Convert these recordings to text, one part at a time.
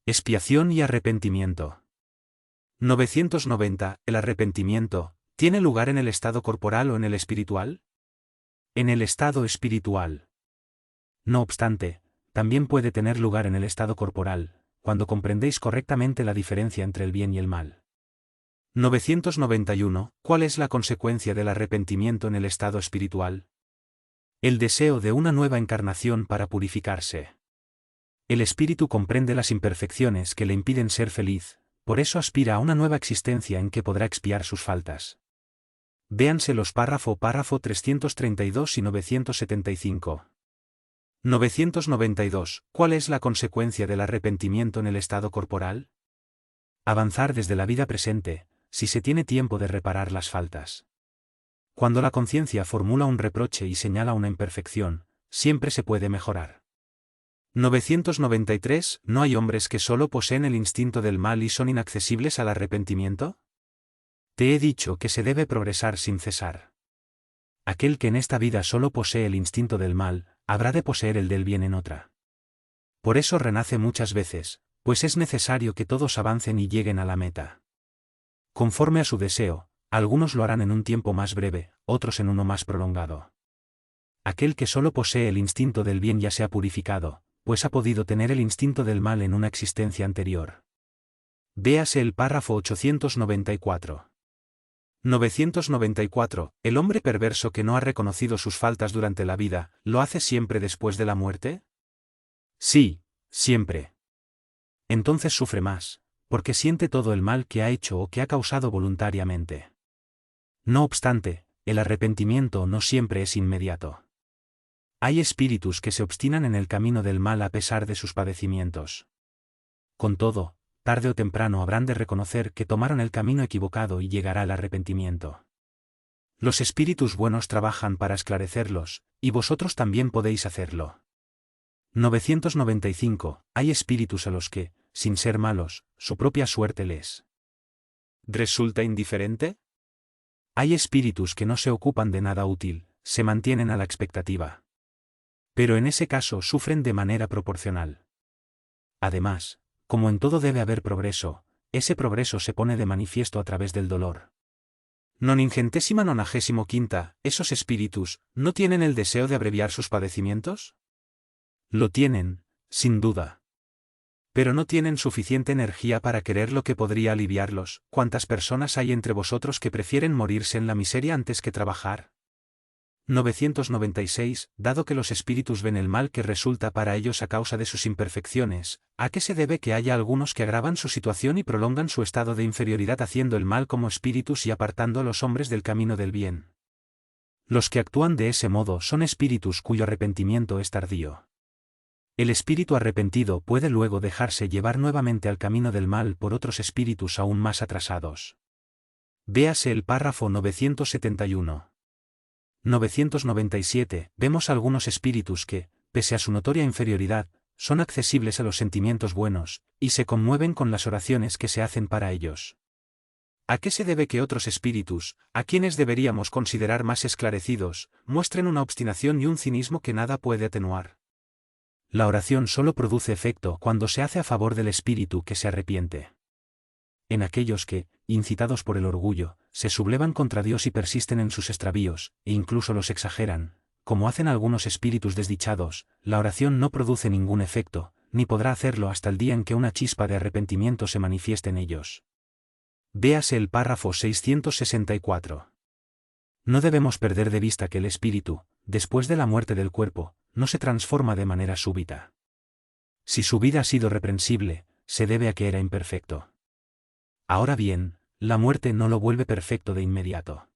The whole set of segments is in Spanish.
Expiación y arrepentimiento. 990. ¿El arrepentimiento tiene lugar en el estado corporal o en el espiritual? En el estado espiritual. No obstante, también puede tener lugar en el estado corporal, cuando comprendéis correctamente la diferencia entre el bien y el mal. 991. ¿Cuál es la consecuencia del arrepentimiento en el estado espiritual? El deseo de una nueva encarnación para purificarse. El espíritu comprende las imperfecciones que le impiden ser feliz, por eso aspira a una nueva existencia en que podrá expiar sus faltas. Véanse los párrafo 332 y 975. 992. ¿Cuál es la consecuencia del arrepentimiento en el estado corporal? Avanzar desde la vida presente, si se tiene tiempo de reparar las faltas. Cuando la conciencia formula un reproche y señala una imperfección, siempre se puede mejorar. 993. ¿No hay hombres que solo poseen el instinto del mal y son inaccesibles al arrepentimiento? Te he dicho que se debe progresar sin cesar. Aquel que en esta vida solo posee el instinto del mal, habrá de poseer el del bien en otra. Por eso renace muchas veces, pues es necesario que todos avancen y lleguen a la meta. Conforme a su deseo, algunos lo harán en un tiempo más breve, otros en uno más prolongado. Aquel que solo posee el instinto del bien ya se ha purificado, pues ha podido tener el instinto del mal en una existencia anterior. Véase el párrafo 894. 994. ¿El hombre perverso que no ha reconocido sus faltas durante la vida, lo hace siempre después de la muerte? Sí, siempre. Entonces sufre más, porque siente todo el mal que ha hecho o que ha causado voluntariamente. No obstante, el arrepentimiento no siempre es inmediato. Hay espíritus que se obstinan en el camino del mal a pesar de sus padecimientos. Con todo, tarde o temprano habrán de reconocer que tomaron el camino equivocado y llegará el arrepentimiento. Los espíritus buenos trabajan para esclarecerlos, y vosotros también podéis hacerlo. 995. Hay espíritus a los que, sin ser malos, su propia suerte les ¿resulta indiferente? Hay espíritus que no se ocupan de nada útil, se mantienen a la expectativa. Pero en ese caso sufren de manera proporcional. Además, como en todo debe haber progreso, ese progreso se pone de manifiesto a través del dolor. 995. ¿Esos espíritus no tienen el deseo de abreviar sus padecimientos? Lo tienen, sin duda. Pero no tienen suficiente energía para querer lo que podría aliviarlos. ¿Cuántas personas hay entre vosotros que prefieren morirse en la miseria antes que trabajar? 996. Dado que los espíritus ven el mal que resulta para ellos a causa de sus imperfecciones, ¿a qué se debe que haya algunos que agravan su situación y prolongan su estado de inferioridad haciendo el mal como espíritus y apartando a los hombres del camino del bien? Los que actúan de ese modo son espíritus cuyo arrepentimiento es tardío. El espíritu arrepentido puede luego dejarse llevar nuevamente al camino del mal por otros espíritus aún más atrasados. Véase el párrafo 971. 997. Vemos algunos espíritus que, pese a su notoria inferioridad, son accesibles a los sentimientos buenos, y se conmueven con las oraciones que se hacen para ellos. ¿A qué se debe que otros espíritus, a quienes deberíamos considerar más esclarecidos, muestren una obstinación y un cinismo que nada puede atenuar? La oración solo produce efecto cuando se hace a favor del espíritu que se arrepiente. En aquellos que, incitados por el orgullo, se sublevan contra Dios y persisten en sus extravíos, e incluso los exageran, como hacen algunos espíritus desdichados, la oración no produce ningún efecto, ni podrá hacerlo hasta el día en que una chispa de arrepentimiento se manifieste en ellos. Véase el párrafo 664. No debemos perder de vista que el espíritu, después de la muerte del cuerpo, no se transforma de manera súbita. Si su vida ha sido reprensible, se debe a que era imperfecto. Ahora bien, la muerte no lo vuelve perfecto de inmediato.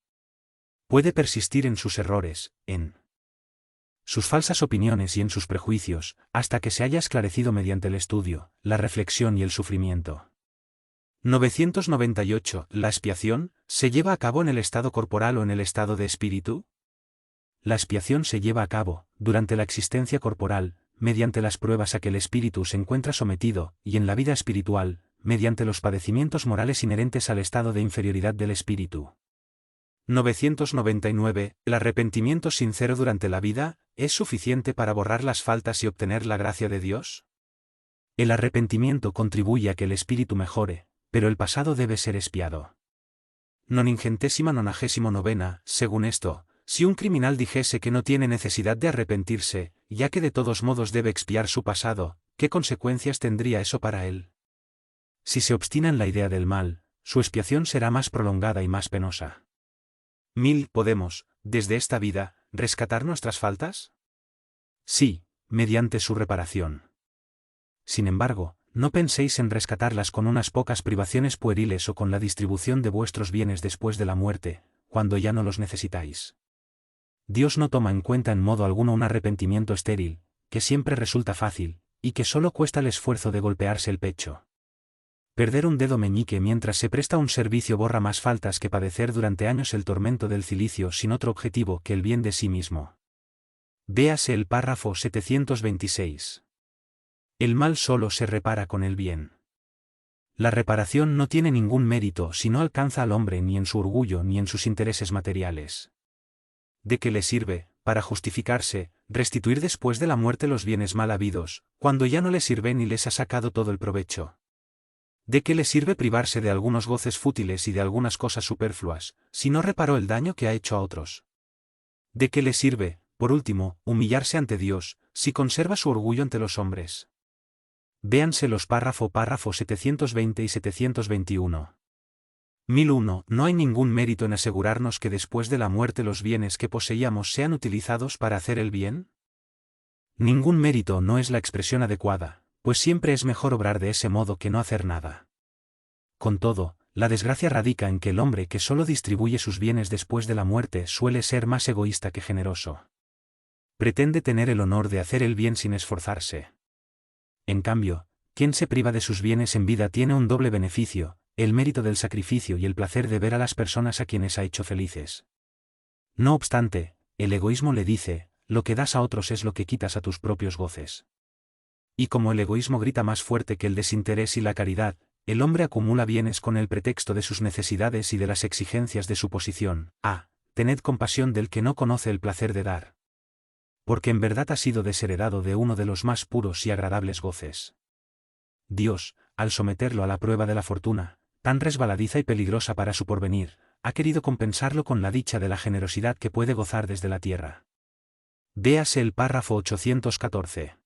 Puede persistir en sus errores, en sus falsas opiniones y en sus prejuicios, hasta que se haya esclarecido mediante el estudio, la reflexión y el sufrimiento. 998. ¿La expiación se lleva a cabo en el estado corporal o en el estado de espíritu? La expiación se lleva a cabo, durante la existencia corporal, mediante las pruebas a que el espíritu se encuentra sometido, y en la vida espiritual, mediante los padecimientos morales inherentes al estado de inferioridad del espíritu. 999. ¿El arrepentimiento sincero durante la vida es suficiente para borrar las faltas y obtener la gracia de Dios? El arrepentimiento contribuye a que el espíritu mejore, pero el pasado debe ser expiado. Noningentésima 99. Según esto, si un criminal dijese que no tiene necesidad de arrepentirse, ya que de todos modos debe expiar su pasado, ¿qué consecuencias tendría eso para él? Si se obstina en la idea del mal, su expiación será más prolongada y más penosa. ¿Podemos, desde esta vida, rescatar nuestras faltas? Sí, mediante su reparación. Sin embargo, no penséis en rescatarlas con unas pocas privaciones pueriles o con la distribución de vuestros bienes después de la muerte, cuando ya no los necesitáis. Dios no toma en cuenta en modo alguno un arrepentimiento estéril, que siempre resulta fácil, y que solo cuesta el esfuerzo de golpearse el pecho. Perder un dedo meñique mientras se presta un servicio borra más faltas que padecer durante años el tormento del cilicio sin otro objetivo que el bien de sí mismo. Véase el párrafo 726. El mal solo se repara con el bien. La reparación no tiene ningún mérito si no alcanza al hombre ni en su orgullo ni en sus intereses materiales. ¿De qué le sirve, para justificarse, restituir después de la muerte los bienes mal habidos, cuando ya no le sirven y les ha sacado todo el provecho? ¿De qué le sirve privarse de algunos goces fútiles y de algunas cosas superfluas, si no reparó el daño que ha hecho a otros? ¿De qué le sirve, por último, humillarse ante Dios, si conserva su orgullo ante los hombres? Véanse los párrafo 720 y 721. 1001. No hay ningún mérito en asegurarnos que después de la muerte los bienes que poseíamos sean utilizados para hacer el bien. Ningún mérito no es la expresión adecuada, pues siempre es mejor obrar de ese modo que no hacer nada. Con todo, la desgracia radica en que el hombre que solo distribuye sus bienes después de la muerte suele ser más egoísta que generoso. Pretende tener el honor de hacer el bien sin esforzarse. En cambio, quien se priva de sus bienes en vida tiene un doble beneficio, el mérito del sacrificio y el placer de ver a las personas a quienes ha hecho felices. No obstante, el egoísmo le dice, lo que das a otros es lo que quitas a tus propios goces. Y como el egoísmo grita más fuerte que el desinterés y la caridad, el hombre acumula bienes con el pretexto de sus necesidades y de las exigencias de su posición. Tened compasión del que no conoce el placer de dar. Porque en verdad ha sido desheredado de uno de los más puros y agradables goces. Dios, al someterlo a la prueba de la fortuna, tan resbaladiza y peligrosa para su porvenir, ha querido compensarlo con la dicha de la generosidad que puede gozar desde la tierra. Véase el párrafo 814.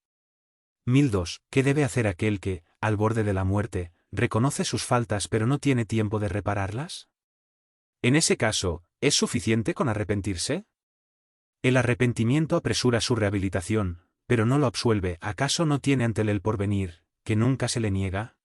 1002. ¿Qué debe hacer aquel que, al borde de la muerte, reconoce sus faltas pero no tiene tiempo de repararlas? En ese caso, ¿es suficiente con arrepentirse? El arrepentimiento apresura su rehabilitación, pero no lo absuelve. ¿Acaso no tiene ante él el porvenir, que nunca se le niega?